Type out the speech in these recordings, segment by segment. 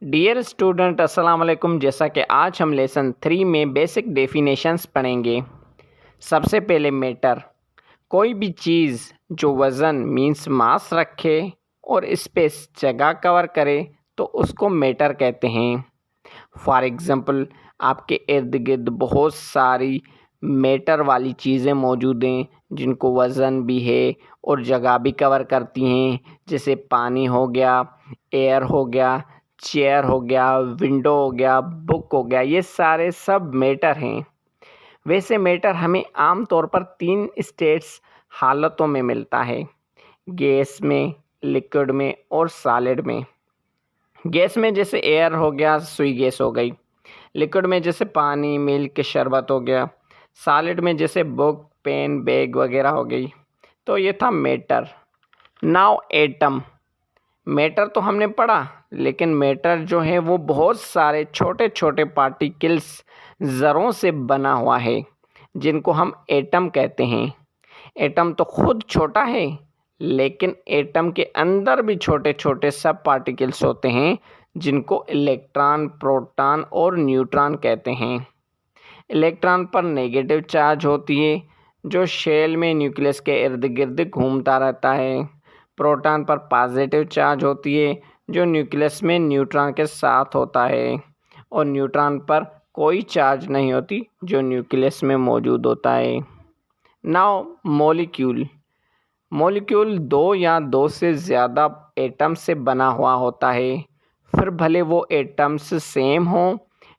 Dear student अस्सलाम वालेकुम। जैसा कि आज हम लेसन 3 में बेसिक डेफिनेशंस पढ़ेंगे। सबसे पहले मैटर, कोई भी चीज़ जो वज़न मींस मास रखे और स्पेस जगह कवर करे तो उसको मैटर कहते हैं। फॉर एग्ज़ाम्पल, आपके इर्द गिर्द बहुत सारी मैटर वाली चीज़ें मौजूद हैं जिनको वज़न भी है और जगह भी कवर करती हैं, जैसे पानी हो गया, एयर हो गया, चेयर हो गया, विंडो हो गया, बुक हो गया। ये सारे सब मैटर हैं। वैसे मैटर हमें आम तौर पर 3 स्टेट्स हालतों में मिलता है: गैस में, लिक्विड में और सॉलिड में। गैस में जैसे एयर हो गया, सुई गैस हो गई। लिक्विड में जैसे पानी, मिल्क, शरबत हो गया। सॉलिड में जैसे बुक, पेन, बैग वगैरह हो गई। तो ये था मैटर। Now atom. मैटर तो हमने पढ़ा, लेकिन मैटर जो है वो बहुत सारे छोटे छोटे पार्टिकल्स, ज़रों से बना हुआ है जिनको हम एटम कहते हैं। एटम तो खुद छोटा है, लेकिन एटम के अंदर भी छोटे छोटे सब पार्टिकल्स होते हैं जिनको इलेक्ट्रॉन, प्रोटॉन और न्यूट्रॉन कहते हैं। इलेक्ट्रॉन पर नेगेटिव चार्ज होती है जो शेल में न्यूक्लियस के इर्द गिर्द घूमता रहता है। प्रोटॉन पर पॉजिटिव चार्ज होती है जो न्यूक्लियस में न्यूट्रॉन के साथ होता है, और न्यूट्रॉन पर कोई चार्ज नहीं होती जो न्यूक्लियस में मौजूद होता है। Now molecule. मॉलिक्यूल 2 या 2 से ज़्यादा एटम से बना हुआ होता है, फिर भले वो एटम्स सेम हों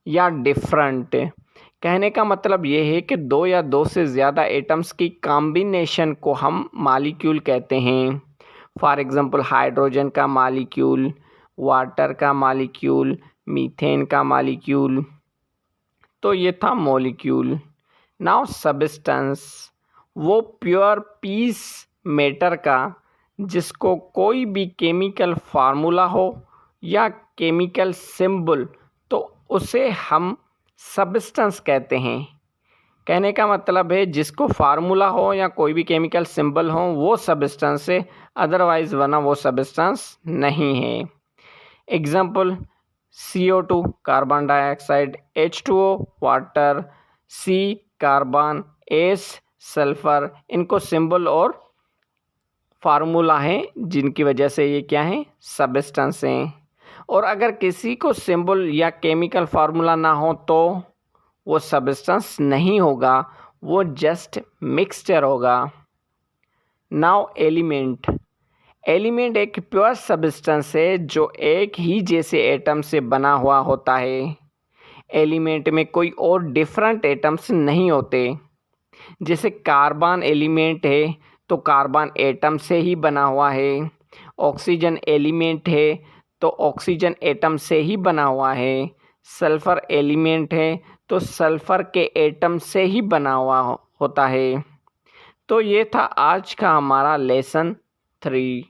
या डिफरेंट। कहने का मतलब ये है कि 2 या 2 से ज़्यादा एटम्स की कॉम्बिनेशन को हम मॉलिक्यूल कहते हैं। फॉर एग्ज़ाम्पल, हाइड्रोजन का मॉलिक्यूल, वाटर का मॉलिक्यूल, मीथेन का मॉलिक्यूल। तो ये था मॉलिक्यूल। Now substance. वो प्योर पीस मैटर का जिसको कोई भी केमिकल फार्मूला हो या केमिकल सिंबल, तो उसे हम सब्सटेंस कहते हैं। कहने का मतलब है जिसको फार्मूला हो या कोई भी केमिकल सिंबल हो वो सब्सटेंस है, अदरवाइज वरना वो सब्सटेंस नहीं है। Example, CO2 carbon dioxide, H2O water, C carbon, S sulphur. इनको सिंबल और फार्मूला हैं जिनकी वजह से ये क्या हैं, सब्सटेंस हैं। और अगर किसी को सिंबल या केमिकल फार्मूला ना हो तो वो सब्सटेंस नहीं होगा, वो जस्ट मिक्सचर होगा। Now element. एलिमेंट एक प्योर सब्सटेंस है जो एक ही जैसे एटम से बना हुआ होता है। एलिमेंट में कोई और डिफरेंट एटम्स नहीं होते। जैसे कार्बन एलिमेंट है तो कार्बन एटम से ही बना हुआ है। ऑक्सीजन एलिमेंट है तो ऑक्सीजन एटम से ही बना हुआ है। सल्फ़र एलिमेंट है तो सल्फ़र के एटम से ही बना हुआ होता है। तो ये था आज का हमारा लेसन 3।